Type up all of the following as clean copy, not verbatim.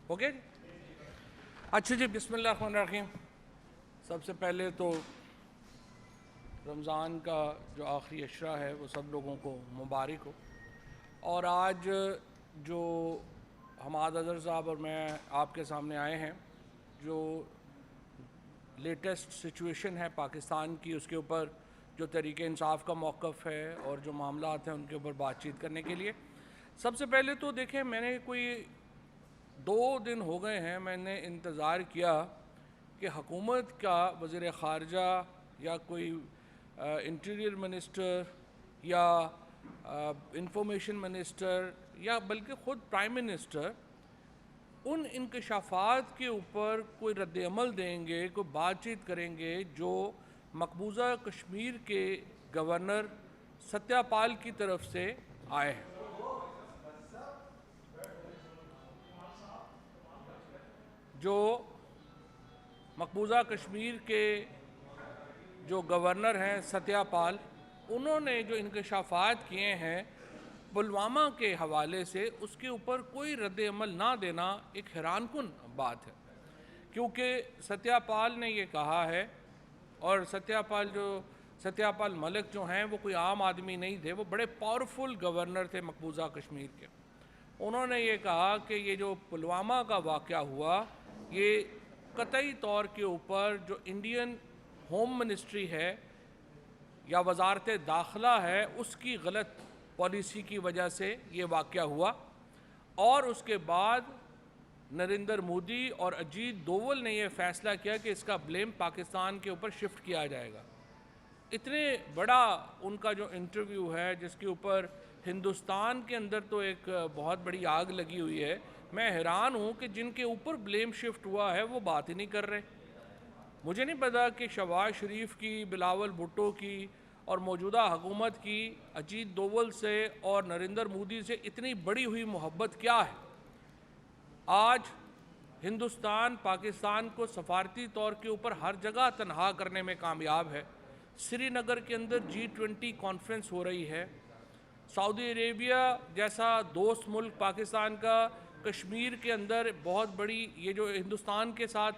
Okay جی. اچھا جی، بسم اللہ الرحمن الرحیم. سب سے پہلے تو رمضان کا جو آخری عشرہ ہے وہ سب لوگوں کو مبارک ہو. اور آج جو حماد اظہر صاحب اور میں آپ کے سامنے آئے ہیں، جو لیٹسٹ سچویشن ہے پاکستان کی، اس کے اوپر جو تحریک انصاف کا موقف ہے اور جو معاملات ہیں ان کے اوپر بات چیت کرنے کے لیے. سب سے پہلے تو دیکھیں، میں نے کوئی 2 دن ہو گئے ہیں میں نے انتظار کیا کہ حکومت کا وزیر خارجہ یا کوئی انٹیریئر منسٹر یا انفارمیشن منسٹر یا بلکہ خود پرائم منسٹر ان انکشافات کے اوپر کوئی رد عمل دیں گے، کوئی بات چیت کریں گے جو مقبوضہ کشمیر کے گورنر ستیہ پال کی طرف سے آئے ہیں. جو مقبوضہ کشمیر کے جو گورنر ہیں ستیہ پال، انہوں نے جو انکشافات کیے ہیں پلوامہ کے حوالے سے، اس کے اوپر کوئی رد عمل نہ دینا ایک حیران کن بات ہے. کیونکہ ستیہ پال نے یہ کہا ہے، اور ستیہ پال ملک جو ہیں وہ کوئی عام آدمی نہیں تھے، وہ بڑے پاورفل گورنر تھے مقبوضہ کشمیر کے. انہوں نے یہ کہا کہ یہ جو پلوامہ کا واقعہ ہوا، یہ قطعی طور کے اوپر جو انڈین ہوم منسٹری ہے یا وزارت داخلہ ہے، اس کی غلط پالیسی کی وجہ سے یہ واقعہ ہوا. اور اس کے بعد نریندر مودی اور اجیت دوول نے یہ فیصلہ کیا کہ اس کا بلیم پاکستان کے اوپر شفٹ کیا جائے گا. اتنے بڑا ان کا جو انٹرویو ہے جس کے اوپر ہندوستان کے اندر تو ایک بہت بڑی آگ لگی ہوئی ہے. میں حیران ہوں کہ جن کے اوپر بلیم شفٹ ہوا ہے وہ بات ہی نہیں کر رہے. مجھے نہیں پتا کہ شہباز شریف کی، بلاول بھٹو کی اور موجودہ حکومت کی اجیت دوول سے اور نریندر مودی سے اتنی بڑی ہوئی محبت کیا ہے. آج ہندوستان پاکستان کو سفارتی طور کے اوپر ہر جگہ تنہا کرنے میں کامیاب ہے. سری نگر کے اندر G20 کانفرنس ہو رہی ہے. سعودی عربیہ جیسا دوست ملک پاکستان کا کشمیر کے اندر بہت بڑی، یہ جو ہندوستان کے ساتھ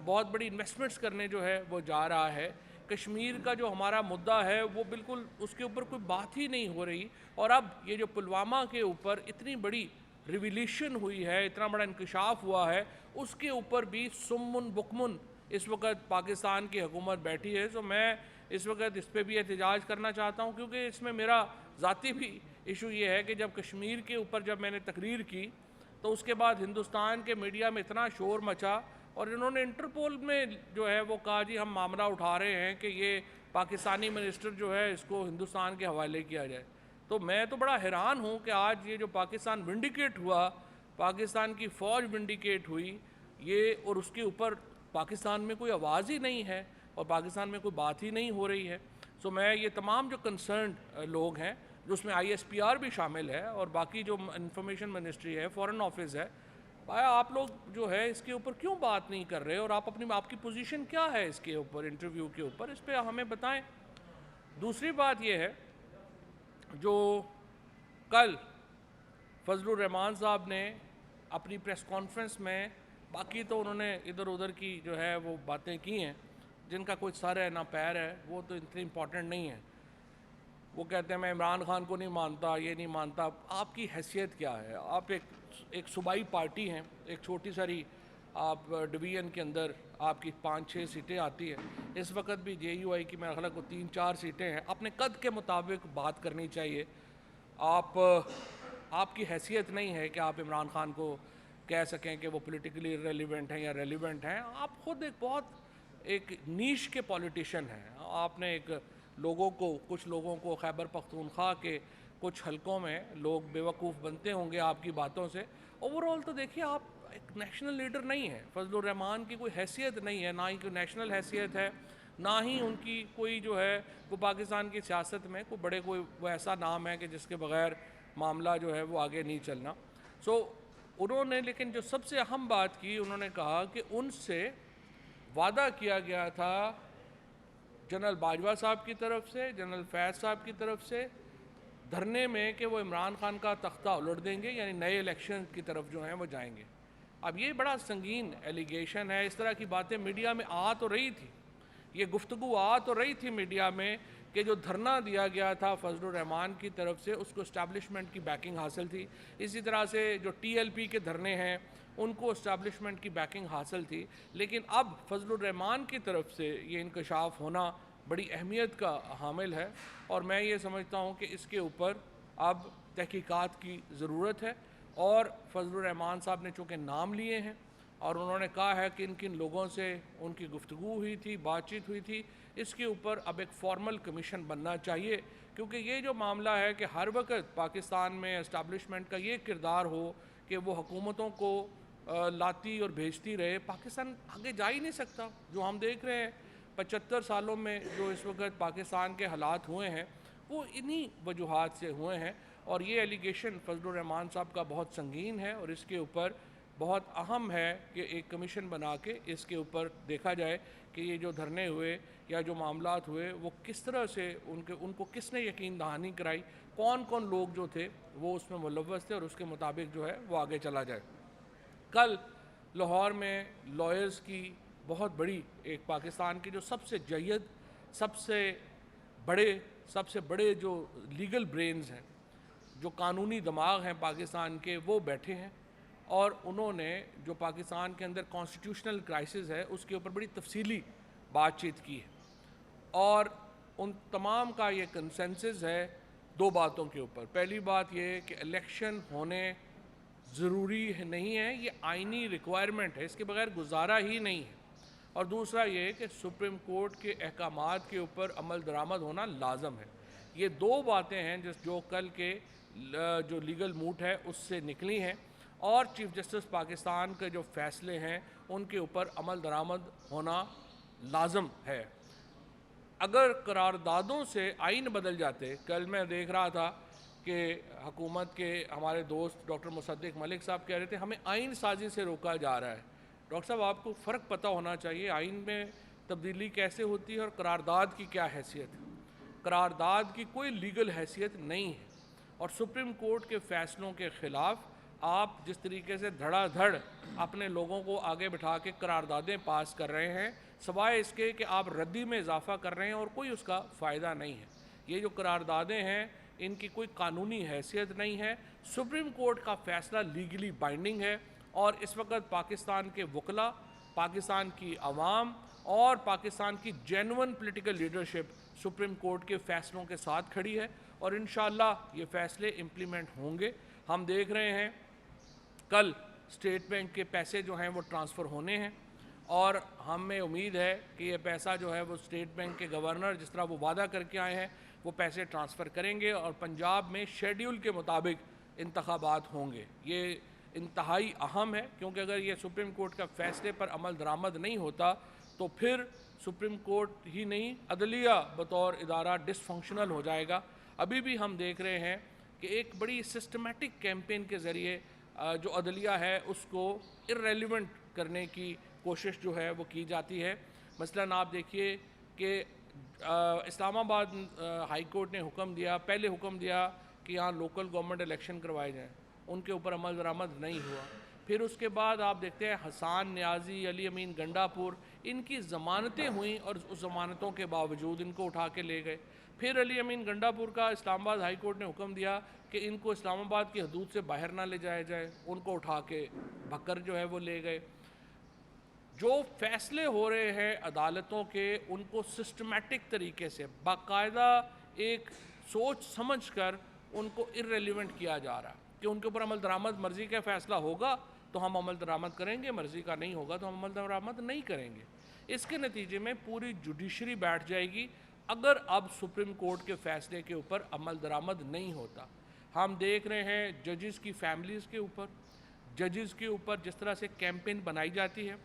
بہت بڑی انویسٹمنٹس کرنے جو ہے وہ جا رہا ہے. کشمیر کا جو ہمارا مدعا ہے وہ بالکل اس کے اوپر کوئی بات ہی نہیں ہو رہی. اور اب یہ جو پلوامہ کے اوپر اتنی بڑی ریویلیشن ہوئی ہے، اتنا بڑا انکشاف ہوا ہے، اس کے اوپر بھی سمن بکمن اس وقت پاکستان کی حکومت بیٹھی ہے. تو میں اس وقت اس پہ بھی احتجاج کرنا چاہتا ہوں، کیونکہ اس میں میرا ذاتی بھی ایشو یہ ہے کہ جب کشمیر کے اوپر جب میں نے تقریر کی تو اس کے بعد ہندوستان کے میڈیا میں اتنا شور مچا، اور انہوں نے انٹرپول میں جو ہے وہ کہا جی ہم معاملہ اٹھا رہے ہیں کہ یہ پاکستانی منسٹر جو ہے اس کو ہندوستان کے حوالے کیا جائے. تو میں تو بڑا حیران ہوں کہ آج یہ جو پاکستان ونڈیکیٹ ہوا، پاکستان کی فوج ونڈیکیٹ ہوئی، یہ اور اس کے اوپر پاکستان میں کوئی آواز ہی نہیں ہے اور پاکستان میں کوئی بات ہی نہیں ہو رہی ہے. سو میں یہ تمام جو کنسرنڈ لوگ ہیں، جو اس میں ISPR بھی شامل ہے اور باقی جو انفارمیشن منسٹری ہے، فورن آفس ہے، آپ لوگ جو ہے اس کے اوپر کیوں بات نہیں کر رہے، اور آپ کی پوزیشن کیا ہے اس کے اوپر، انٹرویو کے اوپر، اس پہ ہمیں بتائیں. دوسری بات یہ ہے، جو کل فضل الرحمان صاحب نے اپنی پریس کانفرنس میں، باقی تو انہوں نے ادھر ادھر کی جو ہے وہ باتیں کی ہیں جن کا کوئی سر ہے نہ پیر ہے، وہ تو اتنی امپورٹنٹ نہیں ہے. وہ کہتے ہیں میں عمران خان کو نہیں مانتا، یہ نہیں مانتا. آپ کی حیثیت کیا ہے؟ آپ ایک صوبائی پارٹی ہیں، ایک چھوٹی ساری آپ ڈویژن کے اندر آپ کی 5-6 سیٹیں آتی ہیں. اس وقت بھی JUI کی میرے خیال کو 3-4 سیٹیں ہیں. اپنے قد کے مطابق بات کرنی چاہیے. آپ کی حیثیت نہیں ہے کہ آپ عمران خان کو کہہ سکیں کہ وہ پولیٹیکلی ریلیونٹ ہیں یا ریلیونٹ ہیں. آپ خود ایک نیش کے پولیٹیشین ہیں. آپ نے کچھ لوگوں کو خیبر پختونخوا کے کچھ حلقوں میں لوگ بیوقوف بنتے ہوں گے آپ کی باتوں سے. اوورآل تو دیکھیے آپ ایک نیشنل لیڈر نہیں ہیں. فضل الرحمان کی کوئی حیثیت نہیں ہے، نہ ہی کوئی نیشنل حیثیت ہے، نہ ہی ان کی کوئی جو ہے وہ پاکستان کی سیاست میں کوئی وہ ایسا نام ہے کہ جس کے بغیر معاملہ جو ہے وہ آگے نہیں چلنا. انہوں نے لیکن جو سب سے اہم بات کی، انہوں نے کہا کہ ان سے وعدہ کیا گیا تھا جنرل باجوہ صاحب کی طرف سے، جنرل فیض صاحب کی طرف سے دھرنے میں، کہ وہ عمران خان کا تختہ الٹ دیں گے، یعنی نئے الیکشن کی طرف جو ہیں وہ جائیں گے. اب یہ بڑا سنگین ایلیگیشن ہے، اس طرح کی باتیں میڈیا میں آ تو رہی تھی، یہ گفتگو آ تو رہی تھی میڈیا میں کہ جو دھرنا دیا گیا تھا فضل الرحمان کی طرف سے اس کو اسٹیبلشمنٹ کی بیکنگ حاصل تھی، اسی طرح سے جو ٹی ایل پی کے دھرنے ہیں ان کو اسٹیبلشمنٹ کی بیکنگ حاصل تھی، لیکن اب فضل الرحمان کی طرف سے یہ انکشاف ہونا بڑی اہمیت کا حامل ہے، اور میں یہ سمجھتا ہوں کہ اس کے اوپر اب تحقیقات کی ضرورت ہے، اور فضل الرحمان صاحب نے چونکہ نام لیے ہیں اور انہوں نے کہا ہے کہ کن لوگوں سے ان کی گفتگو ہوئی تھی، بات چیت ہوئی تھی، اس کے اوپر اب ایک فارمل کمیشن بننا چاہیے، کیونکہ یہ جو معاملہ ہے کہ ہر وقت پاکستان میں اسٹیبلشمنٹ کا یہ کردار ہو کہ وہ حکومتوں کو لاتی اور بھیجتی رہے، پاکستان آگے جا ہی نہیں سکتا۔ جو ہم دیکھ رہے ہیں 75 سالوں میں جو اس وقت پاکستان کے حالات ہوئے ہیں وہ انہی وجوہات سے ہوئے ہیں، اور یہ ایلیگیشن فضل الرحمان صاحب کا بہت سنگین ہے، اور اس کے اوپر بہت اہم ہے کہ ایک کمیشن بنا کے اس کے اوپر دیکھا جائے کہ یہ جو دھرنے ہوئے یا جو معاملات ہوئے وہ کس طرح سے ان کو کس نے یقین دہانی کرائی، کون کون لوگ جو تھے وہ اس میں ملوث تھے، اور اس کے مطابق جو ہے وہ آگے چلا جائے۔ کل لاہور میں لائرز کی بہت بڑی ایک پاکستان کے جو سب سے جید، سب سے بڑے جو لیگل برینز ہیں، جو قانونی دماغ ہیں پاکستان کے، وہ بیٹھے ہیں، اور انہوں نے جو پاکستان کے اندر کانسٹیٹیوشنل کرائسس ہے اس کے اوپر بڑی تفصیلی بات چیت کی ہے، اور ان تمام کا یہ کنسنسس ہے دو باتوں کے اوپر۔ پہلی بات یہ کہ الیکشن ہونے ضروری نہیں ہے، یہ آئینی ریکوائرمنٹ ہے، اس کے بغیر گزارا ہی نہیں ہے، اور دوسرا یہ کہ سپریم کورٹ کے احکامات کے اوپر عمل درآمد ہونا لازم ہے۔ یہ دو باتیں ہیں جو کل کے جو لیگل موٹ ہے اس سے نکلی ہیں، اور چیف جسٹس پاکستان کے جو فیصلے ہیں ان کے اوپر عمل درآمد ہونا لازم ہے۔ اگر قراردادوں سے آئین بدل جاتے، کل میں دیکھ رہا تھا کہ حکومت کے ہمارے دوست ڈاکٹر مصدق ملک صاحب کہہ رہے تھے ہمیں آئین سازی سے روکا جا رہا ہے۔ ڈاکٹر صاحب آپ کو فرق پتہ ہونا چاہیے آئین میں تبدیلی کیسے ہوتی ہے اور قرارداد کی کیا حیثیت ہے۔ قرارداد کی کوئی لیگل حیثیت نہیں ہے، اور سپریم کورٹ کے فیصلوں کے خلاف آپ جس طریقے سے دھڑا دھڑ اپنے لوگوں کو آگے بٹھا کے قراردادیں پاس کر رہے ہیں، سوائے اس کے کہ آپ ردی میں اضافہ کر رہے ہیں اور کوئی اس کا فائدہ نہیں ہے۔ یہ جو قراردادیں ہیں ان کی کوئی قانونی حیثیت نہیں ہے۔ سپریم کورٹ کا فیصلہ لیگلی بائنڈنگ ہے، اور اس وقت پاکستان کے وکلاء، پاکستان کی عوام اور پاکستان کی genuine political leadership supreme court کے فیصلوں کے ساتھ کھڑی ہے، اور انشاءاللہ یہ فیصلے امپلیمنٹ ہوں گے۔ ہم دیکھ رہے ہیں کل اسٹیٹ بینک کے پیسے جو ہیں وہ ٹرانسفر ہونے ہیں، اور ہمیں امید ہے کہ یہ پیسہ جو ہے وہ اسٹیٹ بینک کے گورنر جس طرح وہ وعدہ کر کے آئے ہیں وہ پیسے ٹرانسفر کریں گے، اور پنجاب میں شیڈیول کے مطابق انتخابات ہوں گے۔ یہ انتہائی اہم ہے، کیونکہ اگر یہ سپریم کورٹ کا فیصلے پر عمل درآمد نہیں ہوتا تو پھر سپریم کورٹ ہی نہیں، عدلیہ بطور ادارہ ڈس فنکشنل ہو جائے گا۔ ابھی بھی ہم دیکھ رہے ہیں کہ ایک بڑی سسٹمیٹک کیمپین کے ذریعے جو عدلیہ ہے اس کو ارریلیونٹ کرنے کی کوشش جو ہے وہ کی جاتی ہے۔ مثلاً آپ دیکھیے کہ اسلام آباد ہائی کورٹ نے پہلے حکم دیا کہ یہاں لوکل گورنمنٹ الیکشن کروائے جائیں، ان کے اوپر عمل درآمد نہیں ہوا۔ پھر اس کے بعد آپ دیکھتے ہیں حسان نیازی، علی امین گنڈا پور، ان کی ضمانتیں ہوئیں اور اس ضمانتوں کے باوجود ان کو اٹھا کے لے گئے۔ پھر علی امین گنڈا پور کا اسلام آباد ہائی کورٹ نے حکم دیا کہ ان کو اسلام آباد کی حدود سے باہر نہ لے جایا جائے، ان کو اٹھا کے بھکر جو ہے وہ لے گئے۔ جو فیصلے ہو رہے ہیں عدالتوں کے ان کو سسٹمیٹک طریقے سے باقاعدہ ایک سوچ سمجھ کر ان کو ارریلیونٹ کیا جا رہا ہے کہ ان کے اوپر عمل درآمد مرضی کا فیصلہ ہوگا تو ہم عمل درآمد کریں گے، مرضی کا نہیں ہوگا تو ہم عمل درآمد نہیں کریں گے۔ اس کے نتیجے میں پوری جوڈیشری بیٹھ جائے گی اگر اب سپریم کورٹ کے فیصلے کے اوپر عمل درآمد نہیں ہوتا۔ ہم دیکھ رہے ہیں ججز کی فیملیز کے اوپر، ججز کے اوپر جس طرح سے کیمپین بنائی جاتی ہے۔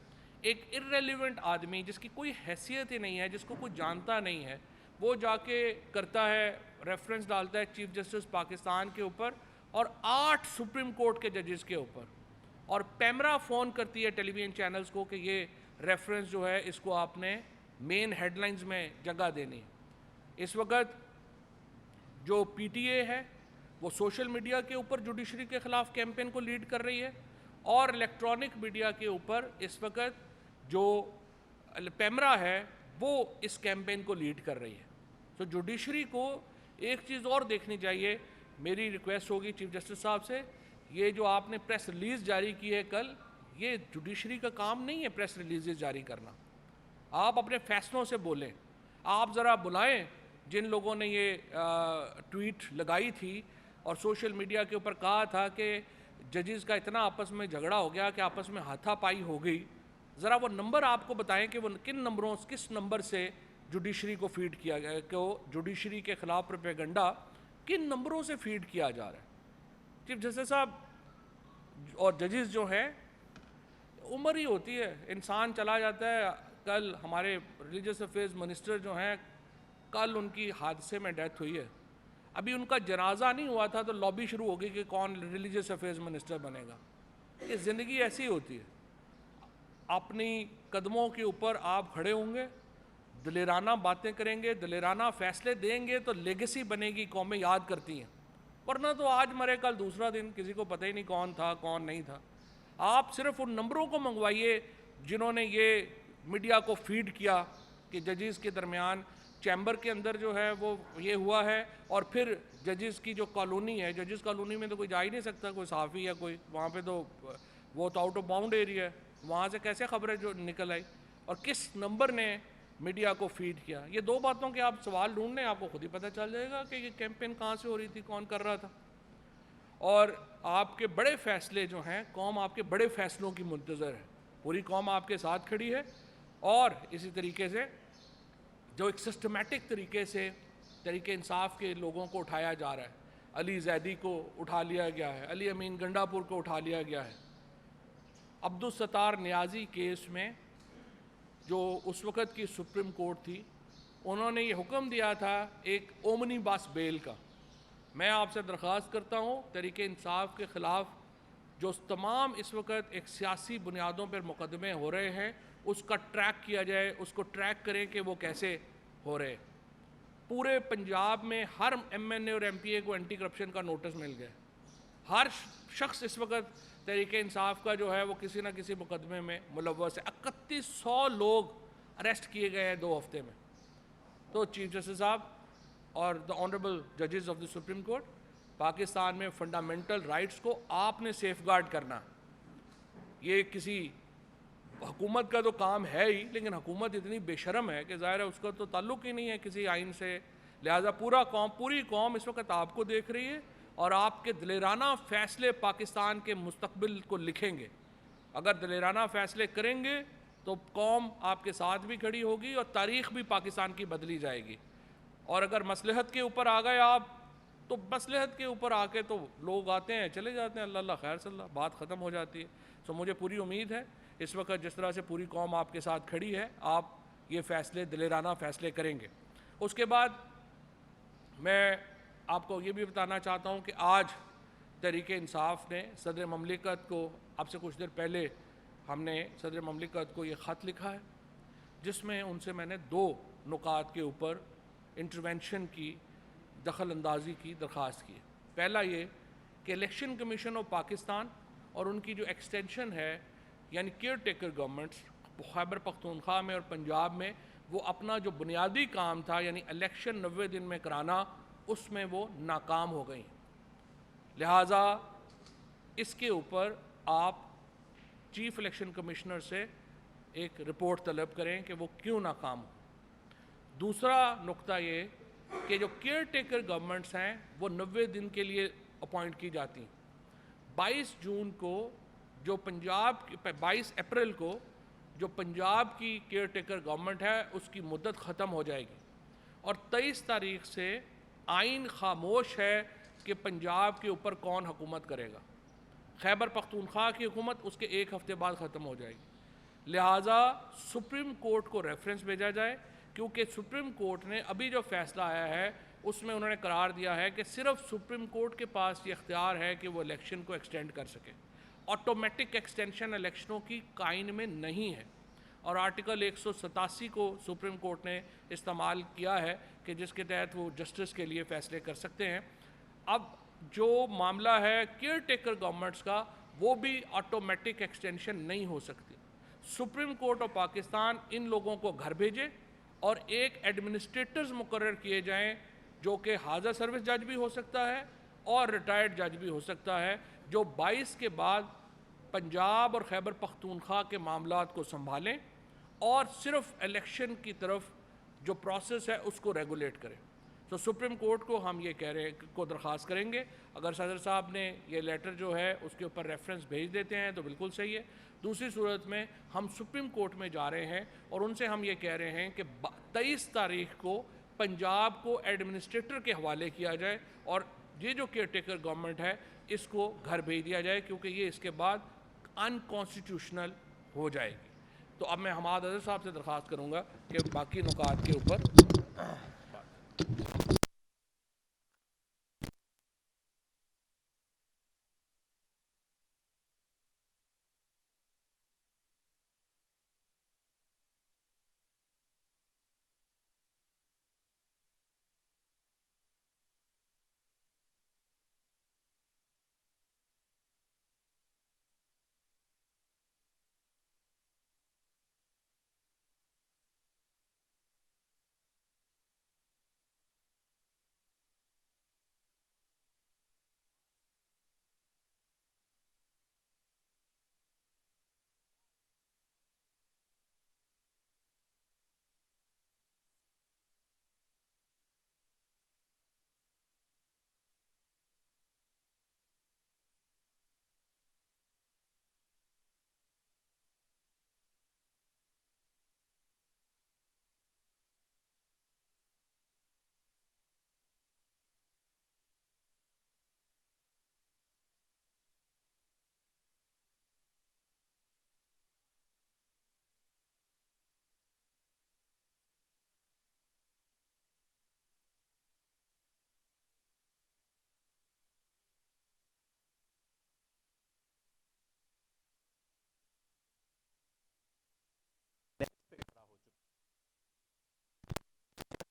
ایک ارریلیونٹ آدمی جس کی کوئی حیثیت ہی نہیں ہے، جس کو کوئی جانتا نہیں ہے، وہ جا کے کرتا ہے، ریفرنس ڈالتا ہے چیف جسٹس پاکستان کے اوپر اور 8 سپریم کورٹ کے ججز کے اوپر، اور پیمرا فون کرتی ہے ٹیلی ویژن چینلز کو کہ یہ ریفرنس جو ہے اس کو آپ نے مین ہیڈ لائنز میں جگہ دینی۔ اس وقت جو پی ٹی اے ہے وہ سوشل میڈیا کے اوپر جوڈیشری کے خلاف کیمپین کو لیڈ کر رہی ہے، اور الیکٹرانک میڈیا کے اوپر اس وقت جو پیمرا ہے وہ اس کیمپین کو لیڈ کر رہی ہے. تو جوڈیشری کو ایک چیز اور دیکھنی چاہیے. میری ریکویسٹ ہوگی چیف جسٹس صاحب سے, یہ جو آپ نے پریس ریلیز جاری کی ہے کل, یہ جوڈیشری کا کام نہیں ہے پریس ریلیزز جاری کرنا. آپ اپنے فیصلوں سے بولیں. آپ ذرا بلائیں جن لوگوں نے یہ ٹویٹ لگائی تھی اور سوشل میڈیا کے اوپر کہا تھا کہ ججز کا اتنا آپس میں جھگڑا ہو گیا کہ آپس میں ہاتھا پائی ہو گئی, ذرا وہ نمبر آپ کو بتائیں کہ وہ کس نمبر سے جوڈیشری کو فیڈ کیا گیا, کہ جوڈیشری کے خلاف پروپیگنڈا کن نمبروں سے فیڈ کیا جا رہا ہے. چیف جسٹس صاحب اور ججز جو ہیں, عمر ہی ہوتی ہے, انسان چلا جاتا ہے. کل ہمارے ریلیجس افیئرز منسٹر جو ہیں, کل ان کی حادثے میں ڈیتھ ہوئی ہے. ابھی ان کا جنازہ نہیں ہوا تھا تو لابی شروع ہو گئی کہ کون ریلیجس افیئرز منسٹر بنے گا. یہ زندگی ایسی ہوتی ہے. اپنی قدموں کے اوپر آپ کھڑے ہوں گے, دلیرانہ باتیں کریں گے, دلیرانہ فیصلے دیں گے تو لیگیسی بنے گی, قومیں یاد کرتی ہیں. ورنہ تو آج مرے کل دوسرا دن, کسی کو پتہ ہی نہیں کون تھا کون نہیں تھا. آپ صرف ان نمبروں کو منگوائیے جنہوں نے یہ میڈیا کو فیڈ کیا کہ ججز کے درمیان چیمبر کے اندر جو ہے وہ یہ ہوا ہے, اور پھر ججز کی جو کالونی ہے, ججز کالونی میں تو کوئی جا ہی نہیں سکتا, کوئی صحافی یا کوئی وہاں پہ, تو وہ تو آؤٹ آف باؤنڈ ایریا ہے, وہاں سے کیسے خبریں جو نکل آئی, اور کس نمبر نے میڈیا کو فیڈ کیا. یہ دو باتوں کے آپ سوال ڈھونڈ لیں, آپ کو خود ہی پتہ چل جائے گا کہ یہ کیمپین کہاں سے ہو رہی تھی, کون کر رہا تھا. اور آپ کے بڑے فیصلے جو ہیں, قوم آپ کے بڑے فیصلوں کی منتظر ہے. پوری قوم آپ کے ساتھ کھڑی ہے, اور اسی طریقے سے جو ایک سسٹمیٹک طریقے سے تحریک انصاف کے لوگوں کو اٹھایا جا رہا ہے. علی زیدی کو اٹھا لیا گیا ہے, علی امین گنڈا پور کو اٹھا لیا گیا ہے. عبدالستار نیازی کیس میں جو اس وقت کی سپریم کورٹ تھی, انہوں نے یہ حکم دیا تھا ایک اومنی باس بیل کا. میں آپ سے درخواست کرتا ہوں تحریک انصاف کے خلاف جو تمام اس وقت ایک سیاسی بنیادوں پر مقدمے ہو رہے ہیں, اس کا ٹریک کیا جائے, اس کو ٹریک کریں کہ وہ کیسے ہو رہے. پورے پنجاب میں ہر ایم این اے اور ایم پی اے کو اینٹی کرپشن کا نوٹس مل گیا. ہر شخص اس وقت تحریک انصاف کا جو ہے وہ کسی نہ کسی مقدمے میں ملوث ہے. 3100 لوگ اریسٹ کیے گئے ہیں 2 ہفتے میں. تو چیف جسٹس صاحب اور دا آنریبل ججز of the supreme court, Pakistan میں فنڈامنٹل رائٹس کو آپ نے سیف گارڈ کرنا. یہ کسی حکومت کا تو کام ہے ہی, لیکن حکومت اتنی بے شرم ہے کہ ظاہر ہے اس کا تو تعلق ہی نہیں ہے کسی آئین سے. لہٰذا پوری قوم اس وقت آپ کو دیکھ رہی ہے, اور آپ کے دلیرانہ فیصلے پاکستان کے مستقبل کو لکھیں گے. اگر دلیرانہ فیصلے کریں گے تو قوم آپ کے ساتھ بھی کھڑی ہوگی, اور تاریخ بھی پاکستان کی بدلی جائے گی. اور اگر مصلحت کے اوپر آ گئے آپ, تو مصلحت کے اوپر آ کے تو لوگ آتے ہیں چلے جاتے ہیں, اللہ اللہ خیر صلی اللہ, بات ختم ہو جاتی ہے. سو مجھے پوری امید ہے اس وقت جس طرح سے پوری قوم آپ کے ساتھ کھڑی ہے, آپ یہ فیصلے دلیرانہ فیصلے کریں گے. اس کے بعد میں آپ کو یہ بھی بتانا چاہتا ہوں کہ آج تحریک انصاف نے صدر مملکت کو, اب سے کچھ دیر پہلے ہم نے صدر مملکت کو یہ خط لکھا ہے, جس میں ان سے میں نے 2 نکات کے اوپر انٹرونشن کی, دخل اندازی کی درخواست کی ہے. پہلا یہ کہ الیکشن کمیشن آف پاکستان اور ان کی جو ایکسٹینشن ہے, یعنی care taker governments Khyber Pakhtunkhwa میں اور پنجاب میں, وہ اپنا جو بنیادی کام تھا یعنی الیکشن 90 دن میں کرانا, اس میں وہ ناکام ہو گئی. لہٰذا اس کے اوپر آپ چیف الیکشن کمشنر سے ایک رپورٹ طلب کریں کہ وہ کیوں ناکام ہو. دوسرا نقطہ یہ کہ جو کیئر ٹیکر گورنمنٹس ہیں وہ 90 دن کے لیے اپوائنٹ کی جاتی ہیں. 22 جون کو جو 22 اپریل کو جو پنجاب کی کیئر ٹیکر گورنمنٹ ہے اس کی مدت ختم ہو جائے گی, اور 23 تاریخ سے آئین خاموش ہے کہ پنجاب کے اوپر کون حکومت کرے گا. خیبر پختونخوا کی حکومت اس کے 1 ہفتے بعد ختم ہو جائے گی. لہٰذا سپریم کورٹ کو ریفرنس بھیجا جائے, کیونکہ سپریم کورٹ نے ابھی جو فیصلہ آیا ہے اس میں انہوں نے قرار دیا ہے کہ صرف سپریم کورٹ کے پاس یہ اختیار ہے کہ وہ الیکشن کو ایکسٹینڈ کر سکے. آٹومیٹک ایکسٹینشن الیکشنوں کی آئین میں نہیں ہے, اور آرٹیکل 187 کو سپریم کورٹ نے استعمال کیا ہے کہ جس کے تحت وہ جسٹس کے لیے فیصلے کر سکتے ہیں. اب جو معاملہ ہے کیئر ٹیکر گورنمنٹس کا, وہ بھی آٹومیٹک ایکسٹینشن نہیں ہو سکتی. سپریم کورٹ آف پاکستان ان لوگوں کو گھر بھیجے اور ایک ایڈمنسٹریٹرز مقرر کیے جائیں جو کہ حاضر سروس جج بھی ہو سکتا ہے اور ریٹائرڈ جج بھی ہو سکتا ہے, جو 22 کے بعد پنجاب اور خیبر پختونخوا کے معاملات کو سنبھالیں اور صرف الیکشن کی طرف جو پروسیس ہے اس کو ریگولیٹ کریں. تو سپریم کورٹ کو ہم یہ کہہ رہے کو درخواست کریں گے, اگر صدر صاحب نے یہ لیٹر جو ہے اس کے اوپر ریفرنس بھیج دیتے ہیں تو بالکل صحیح ہے. دوسری صورت میں ہم سپریم کورٹ میں جا رہے ہیں اور ان سے ہم یہ کہہ رہے ہیں کہ 23 تاریخ کو پنجاب کو ایڈمنسٹریٹر کے حوالے کیا جائے اور یہ جو کیئر ٹیکر گورنمنٹ ہے اس کو گھر بھیج دیا جائے, کیونکہ یہ اس کے بعد انکانسٹیٹیوشنل ہو جائے گی. تو اب میں حماد اظہر صاحب سے درخواست کروں گا کہ باقی نکات کے اوپر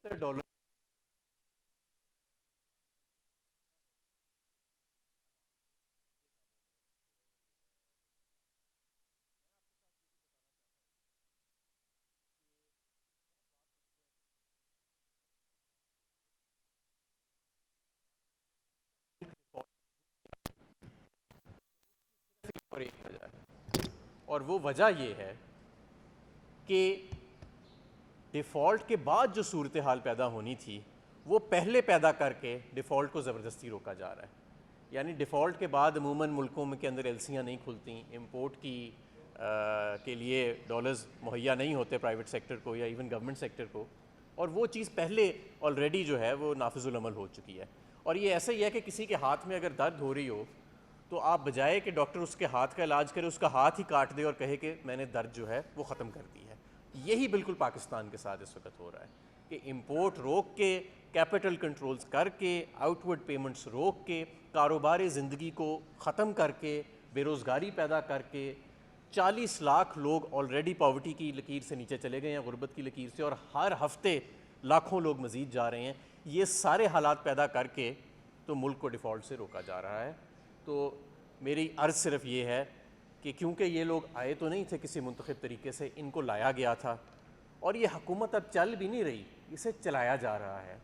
ڈالر اور ایک وجہ ہے, اور وہ وجہ یہ ہے کہ ڈیفالٹ کے بعد جو صورتحال پیدا ہونی تھی وہ پہلے پیدا کر کے ڈیفالٹ کو زبردستی روکا جا رہا ہے. یعنی ڈیفالٹ کے بعد عموماً ملکوں کے اندر ایلسیاں نہیں کھلتیں, امپورٹ کی کے لیے ڈالرز مہیا نہیں ہوتے پرائیویٹ سیکٹر کو یا ایون گورنمنٹ سیکٹر کو, اور وہ چیز پہلے آلریڈی جو ہے وہ نافذ العمل ہو چکی ہے. اور یہ ایسا ہی ہے کہ کسی کے ہاتھ میں اگر درد ہو رہی ہو تو آپ بجائے کہ ڈاکٹر اس کے ہاتھ کا علاج کرے اس کا ہاتھ ہی کاٹ دے اور کہے کہ میں نے درد جو ہے وہ ختم کر دی ہے. یہی بالکل پاکستان کے ساتھ اس وقت ہو رہا ہے کہ امپورٹ روک کے, کیپٹل کنٹرولز کر کے, آؤٹ ورڈ پیمنٹس روک کے, کاروبار زندگی کو ختم کر کے, بے روزگاری پیدا کر کے 40 لاکھ لوگ آلریڈی پاورٹی کی لکیر سے نیچے چلے گئے ہیں, غربت کی لکیر سے, اور ہر ہفتے لاکھوں لوگ مزید جا رہے ہیں. یہ سارے حالات پیدا کر کے تو ملک کو ڈیفالٹ سے روکا جا رہا ہے. تو میری عرض صرف یہ ہے کہ کیونکہ یہ لوگ آئے تو نہیں تھے کسی منتخب طریقے سے, ان کو لایا گیا تھا اور یہ حکومت اب چل بھی نہیں رہی, اسے چلایا جا رہا ہے,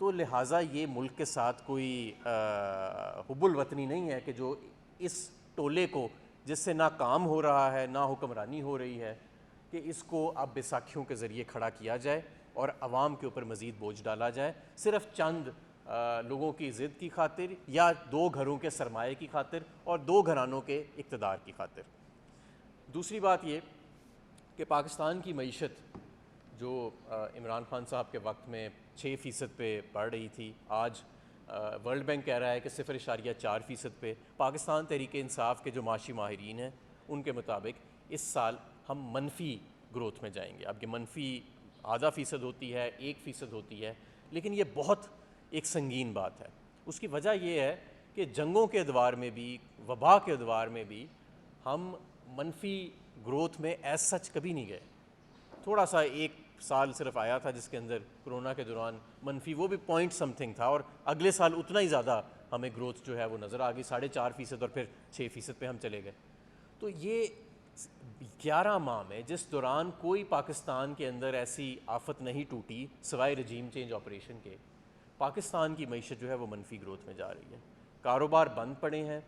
تو لہٰذا یہ ملک کے ساتھ کوئی حب الوطنی نہیں ہے کہ جو اس ٹولے کو جس سے نہ کام ہو رہا ہے نہ حکمرانی ہو رہی ہے کہ اس کو اب بیساکھیوں کے ذریعے کھڑا کیا جائے اور عوام کے اوپر مزید بوجھ ڈالا جائے صرف چند لوگوں کی ضد کی خاطر یا 2 گھروں کے سرمایے کی خاطر اور 2 گھرانوں کے اقتدار کی خاطر. دوسری بات یہ کہ پاکستان کی معیشت جو عمران خان صاحب کے وقت میں 6% پہ بڑھ رہی تھی, آج ورلڈ بینک کہہ رہا ہے کہ 0.4% پہ. پاکستان تحریک انصاف کے جو معاشی ماہرین ہیں ان کے مطابق اس سال ہم منفی گروتھ میں جائیں گے. اب یہ منفی ½ ہوتی ہے, 1% ہوتی ہے, لیکن یہ بہت ایک سنگین بات ہے. اس کی وجہ یہ ہے کہ جنگوں کے ادوار میں بھی, وبا کے ادوار میں بھی ہم منفی گروتھ میں ایز سچ کبھی نہیں گئے. تھوڑا سا 1 سال صرف آیا تھا جس کے اندر کرونا کے دوران منفی, وہ بھی پوائنٹ سم تھنگ تھا, اور اگلے سال اتنا ہی زیادہ ہمیں گروتھ جو ہے وہ نظر آ گئی 4.5% اور پھر 6% پہ ہم چلے گئے. تو یہ 11 ماہ میں جس دوران کوئی پاکستان کے اندر ایسی آفت نہیں ٹوٹی سوائے رجیم چینج آپریشن کے, پاکستان کی معیشت جو ہے وہ منفی گروتھ میں جا رہی ہے. کاروبار بند پڑے ہیں,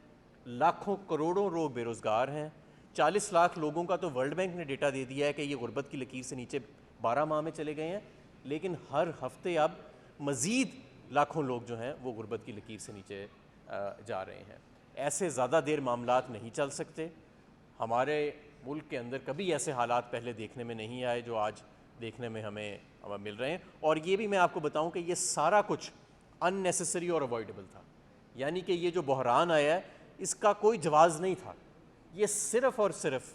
لاکھوں کروڑوں لوگ بے روزگار ہیں. 40 لاکھ لوگوں کا تو ورلڈ بینک نے ڈیٹا دے دیا ہے کہ یہ غربت کی لکیر سے نیچے 12 ماہ میں چلے گئے ہیں, لیکن ہر ہفتے اب مزید لاکھوں لوگ جو ہیں وہ غربت کی لکیر سے نیچے جا رہے ہیں. ایسے زیادہ دیر معاملات نہیں چل سکتے. ہمارے ملک کے اندر کبھی ایسے حالات پہلے دیکھنے میں نہیں آئے جو آج دیکھنے میں ہمیں مل رہے ہیں. اور یہ بھی میں آپ کو بتاؤں کہ یہ سارا کچھ ان نیسیسری اور اوائڈیبل تھا, یعنی کہ یہ جو بحران آیا ہے اس کا کوئی جواز نہیں تھا. یہ صرف اور صرف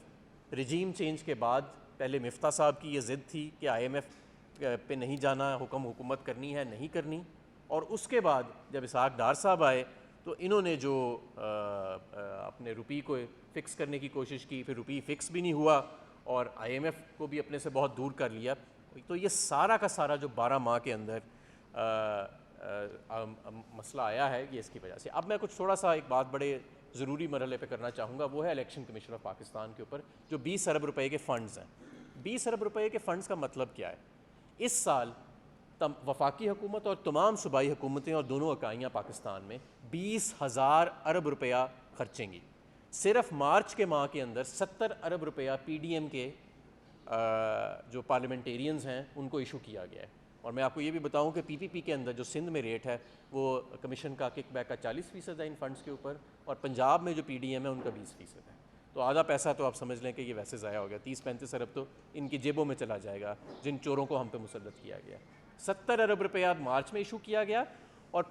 رجیم چینج کے بعد پہلے مفتاح صاحب کی یہ ضد تھی کہ آئی ایم ایف پہ نہیں جانا, حکومت کرنی ہے نہیں کرنی, اور اس کے بعد جب اسحاق ڈار صاحب آئے تو انہوں نے جو اپنے روپی کو فکس کرنے کی کوشش کی, پھر روپی فکس بھی نہیں ہوا اور آئی ایم ایف کو بھی اپنے سے بہت دور کر لیا. تو یہ سارا کا سارا جو 12 ماہ کے اندر مسئلہ آیا ہے یہ اس کی وجہ سے. اب میں کچھ تھوڑا سا ایک بات بڑے ضروری مرحلے پہ کرنا چاہوں گا, وہ ہے الیکشن کمیشن آف پاکستان کے اوپر جو 20 ارب روپے کے فنڈز ہیں. 20 ارب روپے کے فنڈز کا مطلب کیا ہے؟ اس سال وفاقی حکومت اور تمام صوبائی حکومتیں اور دونوں اکائیاں پاکستان میں 20,000 ارب روپیہ خرچیں گی. صرف مارچ کے ماہ کے اندر 70 ارب روپیہ پی ڈی ایم کے جو پارلیمنٹیرینز ہیں ان کو ایشو کیا گیا ہے. اور میں آپ کو یہ بھی بتاؤں کہ پی پی پی کے اندر جو سندھ میں ریٹ ہے وہ کمیشن کا کک بیک کا 40% ہے ان فنڈز کے اوپر, اور پنجاب میں جو پی ڈی ایم ہے ان کا 20% ہے. تو آدھا پیسہ تو آپ سمجھ لیں کہ یہ ویسے ضائع ہو گیا. 30-35 ارب تو ان کی جیبوں میں چلا جائے گا جن چوروں کو ہم پہ مسلط کیا گیا. 70 ارب روپیہ مارچ میں ایشو کیا گیا, اور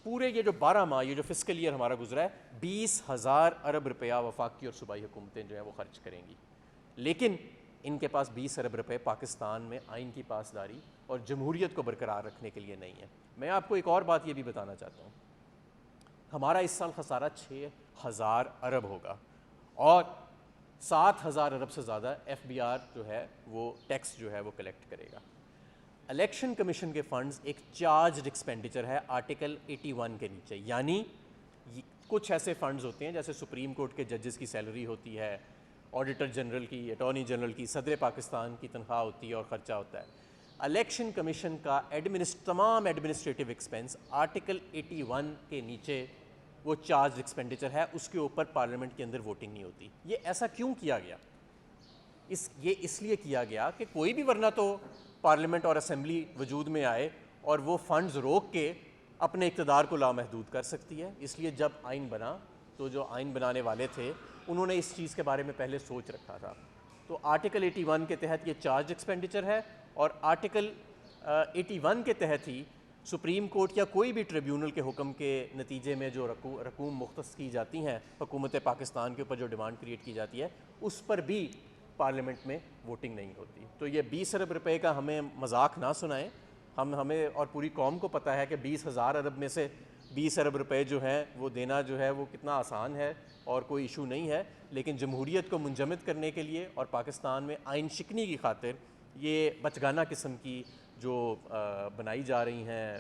پورے یہ جو 12 ماہ یہ جو فسکل ایئر ہمارا گزرا ہے 20,000 ارب روپیہ وفاقی اور صوبائی حکومتیں جو ہیں وہ خرچ کریں گی. لیکن ان کے پاس 20 ارب روپے پاکستان میں آئین کی پاسداری اور جمہوریت کو برقرار رکھنے کے لیے نہیں ہے. میں آپ کو ایک اور بات یہ بھی بتانا چاہتا ہوں, ہمارا اس سال خسارہ 6,000 ارب ہوگا اور 7,000 ارب سے زیادہ ایف بی آر جو ہے وہ ٹیکس جو ہے وہ کلیکٹ کرے گا. الیکشن کمیشن کے فنڈز ایک چارجڈ ایکسپینڈیچر ہے آرٹیکل 81 کے نیچے, یعنی کچھ ایسے فنڈز ہوتے ہیں جیسے سپریم کورٹ کے ججز کی سیلری ہوتی ہے, آڈیٹر جنرل کی, اٹارنی جنرل کی, صدر پاکستان کی تنخواہ ہوتی ہے اور خرچہ ہوتا ہے. الیکشن کمیشن کا تمام ایڈمنسٹریٹو ایکسپینس آرٹیکل 81 کے نیچے وہ چارج ایکسپینڈیچر ہے, اس کے اوپر پارلیمنٹ کے اندر ووٹنگ نہیں ہوتی. یہ ایسا کیوں کیا گیا؟ یہ اس لیے کیا گیا کہ کوئی بھی ورنہ تو پارلیمنٹ اور اسمبلی وجود میں آئے اور وہ فنڈز روک کے اپنے اقتدار کو لامحدود کر سکتی ہے. اس لیے جب آئین بنا تو جو آئین بنانے والے تھے انہوں نے اس چیز کے بارے میں پہلے سوچ رکھا تھا. تو آرٹیکل 81 کے تحت یہ چارج ایکسپینڈیچر ہے, اور آرٹیکل 81 کے تحت ہی سپریم کورٹ یا کوئی بھی ٹریبیونل کے حکم کے نتیجے میں جو رقوم مختص کی جاتی ہیں حکومت پاکستان کے اوپر, جو ڈیمانڈ کریٹ کی جاتی ہے, اس پر بھی پارلیمنٹ میں ووٹنگ نہیں ہوتی. تو یہ 20 ارب روپے کا ہمیں مذاق نہ سنائیں. ہمیں اور پوری قوم کو پتہ ہے کہ 20,000 ارب میں سے 20 ارب روپے جو ہیں وہ دینا جو ہے وہ کتنا آسان ہے اور کوئی ایشو نہیں ہے. لیکن جمہوریت کو منجمد کرنے کے لیے اور پاکستان میں آئین شکنی کی خاطر یہ بچگانہ قسم کی جو بنائی جا رہی ہیں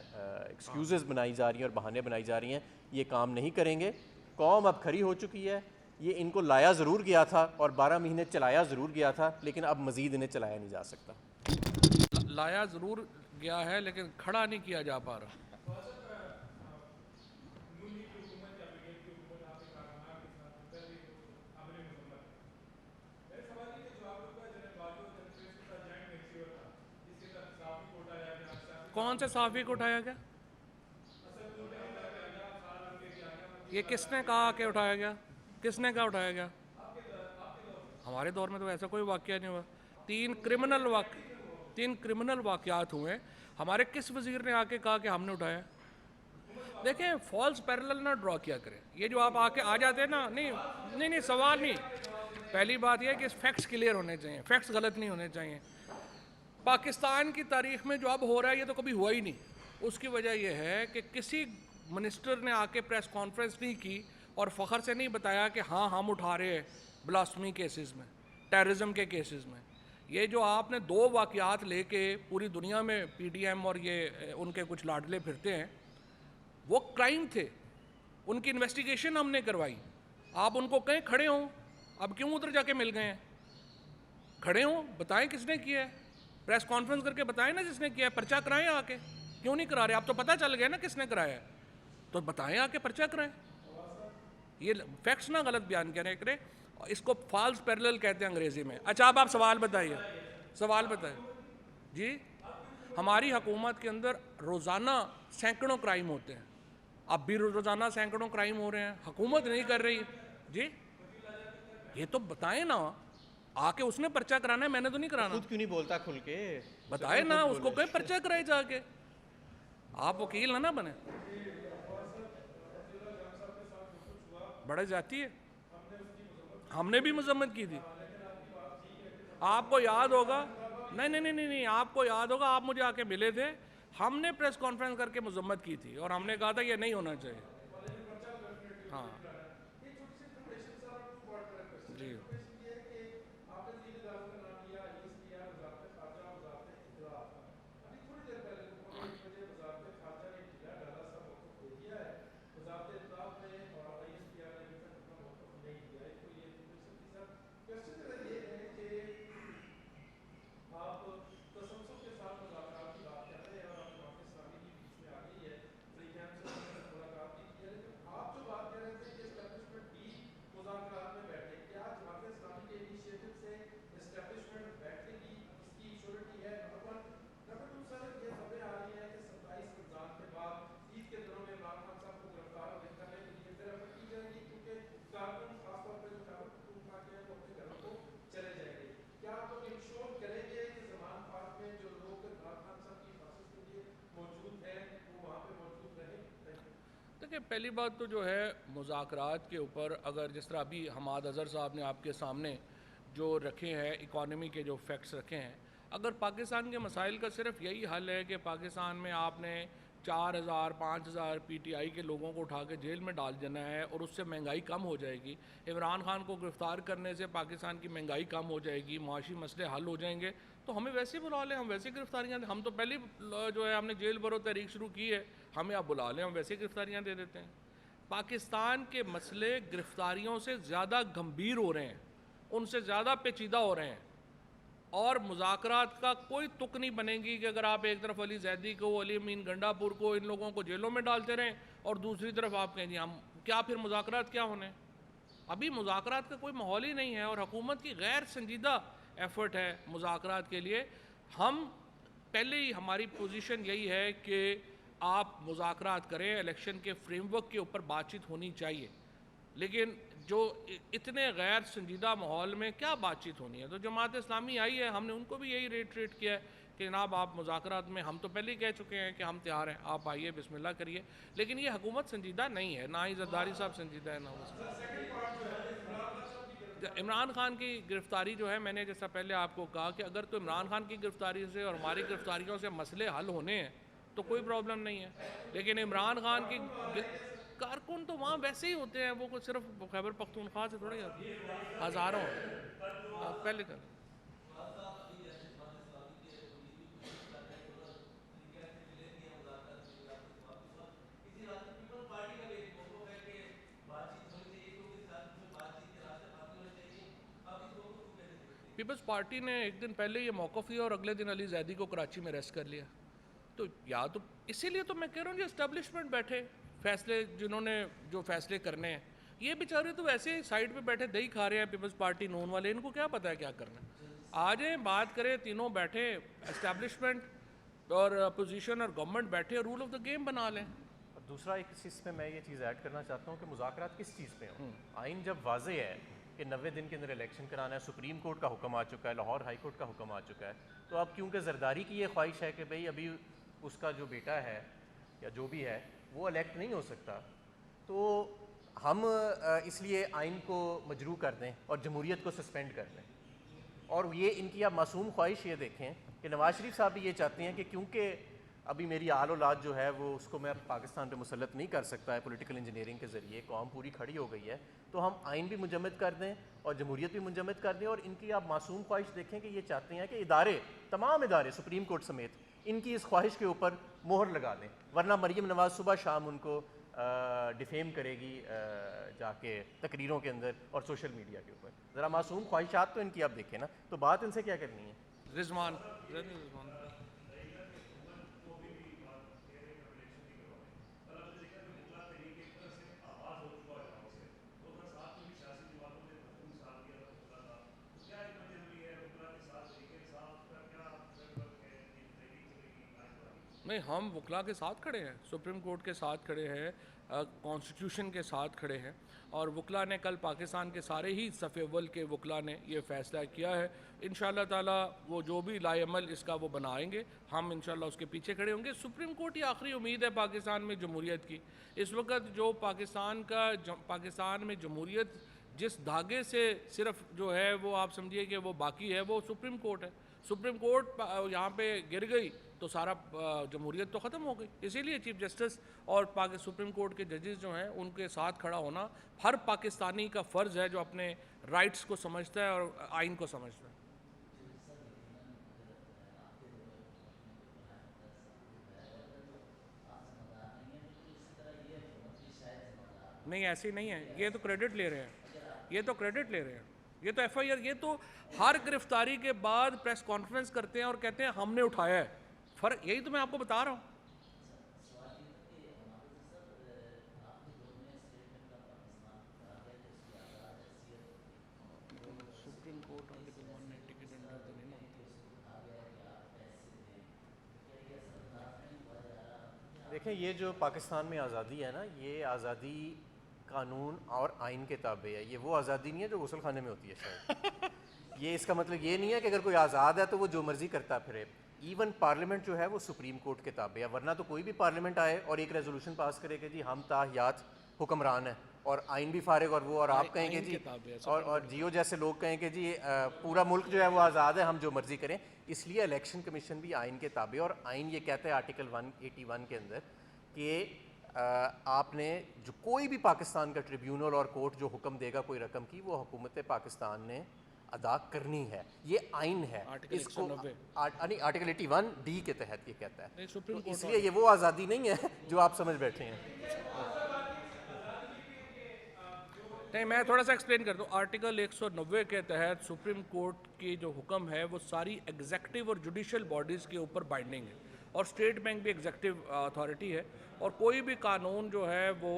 ایکسکیوزز بنائی جا رہی ہیں اور بہانے بنائی جا رہی ہیں, یہ کام نہیں کریں گے. قوم اب کھڑی ہو چکی ہے. یہ ان کو لایا ضرور گیا تھا اور 12 مہینے چلایا ضرور گیا تھا, لیکن اب مزید انہیں چلایا نہیں جا سکتا. لایا ضرور گیا ہے لیکن کھڑا نہیں کیا جا پا رہا. کون سے صحافی کو اٹھایا گیا؟ یہ کس نے کہا کہ اٹھایا گیا؟ کس نے کہا اٹھایا گیا؟ ہمارے دور میں تو ایسا کوئی واقعہ نہیں ہوا. 3 کرمنل واقعات ہوئے. ہمارے کس وزیر نے آ کے کہا کہ ہم نے اٹھایا؟ دیکھیں, فالس پیرلل نہ ڈرا کیا کریں. یہ جو آپ آ جاتے ہیں نا, نہیں سوال نہیں. پہلی بات یہ ہے کہ فیکٹس کلیئر ہونے چاہیے, فیکٹس غلط نہیں ہونے چاہیے. پاکستان کی تاریخ میں جو اب ہو رہا ہے یہ تو کبھی ہوا ہی نہیں. اس کی وجہ یہ ہے کہ کسی منسٹر نے آ کے پریس کانفرنس نہیں کی اور فخر سے نہیں بتایا کہ ہاں ہم اٹھا رہے ہیں بلاسفمی کیسز میں, ٹیررزم کے کیسز میں. یہ جو آپ نے 2 واقعات لے کے پوری دنیا میں پی ڈی ایم اور یہ ان کے کچھ لاڈلے پھرتے ہیں, وہ کرائم تھے. ان کی انویسٹیگیشن ہم نے کروائی. آپ ان کو کہیں کھڑے ہوں, اب کیوں ادھر جا کے مل گئے ہیں؟ کھڑے ہوں, بتائیں کس نے کیا ہے, پریس کانفرنس کر کے بتائیں نا جس نے کیا ہے, پرچہ کرائیں آ کے. کیوں نہیں کرا رہے؟ آپ تو پتہ چل گیا نا کس نے کرایا ہے, تو بتائیں آ کے پرچہ کرائیں. یہ فیکٹس نہ غلط بیان کریں, اس کو فالس پیرلل کہتے ہیں انگریزی میں. اچھا اب آپ سوال بتائیے, سوال بتائیں. جی ہماری حکومت کے اندر روزانہ سینکڑوں کرائم ہوتے ہیں, اب بھی روزانہ سینکڑوں کرائم ہو رہے ہیں, حکومت نہیں کر رہی. جی یہ تو بتائیں نا, آ کے اس نے پرچہ کرانا ہے, میں نے تو نہیں کرانا. خود کیوں نہیں بولتا کھل کے؟ بتائے نا اس کو, کہیں پرچہ کرائے جا کے. آپ وکیل نہ بنے, بڑے جاتی ہے. ہم نے بھی مذمت کی تھی, آپ کو یاد ہوگا. نہیں, آپ کو یاد ہوگا, آپ مجھے آ کے ملے تھے, ہم نے پریس کانفرنس کر کے مذمت کی تھی اور ہم نے کہا تھا یہ نہیں ہونا چاہیے. ہاں جی دیکھیں, پہلی بات تو جو ہے مذاکرات کے اوپر, اگر جس طرح ابھی حماد اظہر صاحب نے آپ کے سامنے جو رکھے ہیں اکانومی کے جو فیکٹس رکھے ہیں, اگر پاکستان کے مسائل کا صرف یہی حل ہے کہ پاکستان میں آپ نے 4,000 5,000 پی ٹی آئی کے لوگوں کو اٹھا کے جیل میں ڈال دینا ہے اور اس سے مہنگائی کم ہو جائے گی, عمران خان کو گرفتار کرنے سے پاکستان کی مہنگائی کم ہو جائے گی, معاشی مسئلے حل ہو جائیں گے, تو ہمیں ویسے بلا لیں, ہم ویسے گرفتاریاں دیں. ہم تو پہلے جو ہے ہم نے جیل بھرو تحریک شروع کی ہے, ہمیں آپ بلا لیں, ہم ویسے گرفتاریاں دے دیتے ہیں. پاکستان کے مسئلے گرفتاریوں سے زیادہ گمبھیر ہو رہے ہیں, ان سے زیادہ پیچیدہ ہو رہے ہیں, اور مذاکرات کا کوئی تک نہیں بنے گی کہ اگر آپ ایک طرف علی زیدی کو, علی امین گنڈا پور کو, ان لوگوں کو جیلوں میں ڈالتے رہیں اور دوسری طرف آپ کہیں جی ہم کیا, پھر مذاکرات کیا ہونے؟ ابھی مذاکرات کا کوئی ماحول ہی نہیں ہے, اور حکومت کی غیر سنجیدہ ایفرٹ ہے مذاکرات کے لیے. ہم پہلے ہی ہماری پوزیشن یہی ہے کہ آپ مذاکرات کریں, الیکشن کے فریم ورک کے اوپر بات چیت ہونی چاہیے, لیکن جو اتنے غیر سنجیدہ ماحول میں کیا بات چیت ہونی ہے؟ تو جماعت اسلامی آئی ہے, ہم نے ان کو بھی یہی ریٹ کیا ہے کہ جناب آپ مذاکرات میں, ہم تو پہلے ہی کہہ چکے ہیں کہ ہم تیار ہیں, آپ آئیے, بسم اللہ کریے, لیکن یہ حکومت سنجیدہ نہیں ہے, نہ ہی زرداری صاحب سنجیدہ ہے, نہ وہ. عمران خان کی گرفتاری جو ہے, میں نے جیسا پہلے آپ کو کہا کہ اگر تو عمران خان کی گرفتاری سے اور ہماری گرفتاریوں سے مسئلے حل ہونے ہیں تو کوئی پرابلم نہیں ہے, لیکن عمران خان کی کارکن تو وہاں ویسے ہی ہوتے ہیں, وہ صرف خیبر پختونخوا سے تھوڑے آتے ہیں, ہزاروں پہلے کر. پیپلز پارٹی نے ایک دن پہلے یہ موقف لیا اور اگلے دن علی زیدی کو کراچی میں ریسٹ کر لیا, تو یا تو اسی لیے تو میں کہہ رہا ہوں, جو اسٹیبلشمنٹ بیٹھے فیصلے, جنہوں نے جو فیصلے کرنے ہیں, یہ بیچارے تو ویسے ہی سائڈ پہ بیٹھے دہی کھا رہے ہیں, پیپلز پارٹی نون والے, ان کو کیا پتہ ہے کیا کرنا ہے. آ جائیں, بات کریں, تینوں بیٹھے, اسٹیبلشمنٹ اور اپوزیشن اور گورنمنٹ بیٹھے, رول آف دا گیم بنا لیں. دوسرا ایک اس میں یہ چیز ایڈ کرنا چاہتا ہوں کہ مذاکرات کس چیز پہ ہوں. آئین جب واضح ہے کہ 90 دن کے اندر الیکشن کرانا ہے, سپریم کورٹ کا حکم آ چکا ہے, لاہور ہائی کورٹ کا حکم آ چکا ہے, تو اب کیونکہ زرداری کی یہ خواہش ہے کہ بھئی ابھی اس کا جو بیٹا ہے یا جو بھی ہے وہ الیکٹ نہیں ہو سکتا, تو ہم اس لیے آئین کو مجروح کر دیں اور جمہوریت کو سسپینڈ کر دیں. اور یہ ان کی اب معصوم خواہش یہ دیکھیں کہ نواز شریف صاحب بھی یہ چاہتے ہیں کہ کیونکہ ابھی میری آل اولاد جو ہے وہ اس کو میں پاکستان پہ مسلط نہیں کر سکتا ہے پولیٹیکل انجینئرنگ کے ذریعے, قوم پوری کھڑی ہو گئی ہے, تو ہم آئین بھی منجمد کر دیں اور جمہوریت بھی منجمد کر دیں. اور ان کی آپ معصوم خواہش دیکھیں کہ یہ چاہتے ہیں کہ ادارے, تمام ادارے, سپریم کورٹ سمیت, ان کی اس خواہش کے اوپر مہر لگا دیں, ورنہ مریم نواز صبح شام ان کو ڈیفیم کرے گی جا کے تقریروں کے اندر اور سوشل میڈیا کے اوپر. ذرا معصوم خواہشات تو ان کی آپ دیکھیں نا, تو بات ان سے کیا کرنی ہے. رضوان نہیں, ہم وکلا کے ساتھ کھڑے ہیں, سپریم کورٹ کے ساتھ کھڑے ہیں, کانسٹیٹیوشن کے ساتھ کھڑے ہیں, اور وکلا نے کل پاکستان کے سارے ہی صف اول کے وکلا نے یہ فیصلہ کیا ہے. انشاءاللہ تعالیٰ وہ جو بھی لائے عمل اس کا وہ بنائیں گے, ہم انشاءاللہ اس کے پیچھے کھڑے ہوں گے. سپریم کورٹ کی آخری امید ہے پاکستان میں جمہوریت کی. اس وقت جو پاکستان میں جمہوریت جس دھاگے سے صرف جو ہے وہ آپ سمجھیے کہ وہ باقی ہے, وہ سپریم کورٹ ہے. سپریم کورٹ یہاں پہ گر گئی تو سارا جمہوریت تو ختم ہو گئی. اسی لیے چیف جسٹس اور سپریم کورٹ کے ججز جو ہیں ان کے ساتھ کھڑا ہونا ہر پاکستانی کا فرض ہے جو اپنے رائٹس کو سمجھتا ہے اور آئین کو سمجھتا ہے. نہیں ایسی نہیں ہے, یہ تو کریڈٹ لے رہے ہیں, یہ تو کریڈٹ لے رہے ہیں, یہ تو ایف آئی آر, یہ تو ہر گرفتاری کے بعد پریس کانفرنس کرتے ہیں اور کہتے ہیں ہم نے اٹھایا ہے. فرق یہی تو میں آپ کو بتا رہا ہوں. سپریم کورٹ دیکھیں, یہ جو پاکستان میں آزادی ہے نا, یہ آزادی قانون اور آئین کے تابع ہے. یہ وہ آزادی نہیں ہے جو غسل خانے میں ہوتی ہے شاید. یہ اس کا مطلب یہ نہیں ہے کہ اگر کوئی آزاد ہے تو وہ جو مرضی کرتا پھرے. ایون پارلیمنٹ جو ہے وہ سپریم کورٹ کے تابع ہے, ورنہ تو کوئی بھی پارلیمنٹ آئے اور ایک ریزولوشن پاس کرے کہ جی ہم تاحیات حکمران ہیں اور آئین بھی فارغ, اور وہ اور آپ کہیں کہ جی اور جیو جیسے لوگ کہیں کہ جی پورا ملک جو ہے وہ آزاد ہے, ہم جو مرضی کریں. اس لیے الیکشن کمیشن بھی آئین کے تابع, اور آئین یہ کہتا ہے آرٹیکل 181 کے اندر کہ آپ نے جو کوئی بھی پاکستان کا ٹریبیونل اور کورٹ جو حکم دے گا کوئی رقم کی, وہ حکومت پاکستان نے ادا کرنی ہے. یہ آئین ہے. اس کو آرٹیکل 81 ڈی کے تحت یہ کہتا ہے. اس لیے یہ وہ آزادی نہیں ہے جو آپ سمجھ بیٹھے ہیں. نہیں, میں تھوڑا سا ایکسپلین کر دوں. آرٹیکل 190 کے تحت سپریم کورٹ کی جو حکم ہے وہ ساری ایگزیکٹو اور جوڈیشل باڈیز کے اوپر بائنڈنگ ہے, اور اسٹیٹ بینک بھی ایگزیکٹو اتھارٹی ہے, اور کوئی بھی قانون جو ہے وہ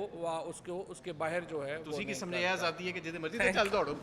اس کے باہر جو ہے تسی کی سمجھے آزادی ہے کہ جتنے مرضی چل دوڑو.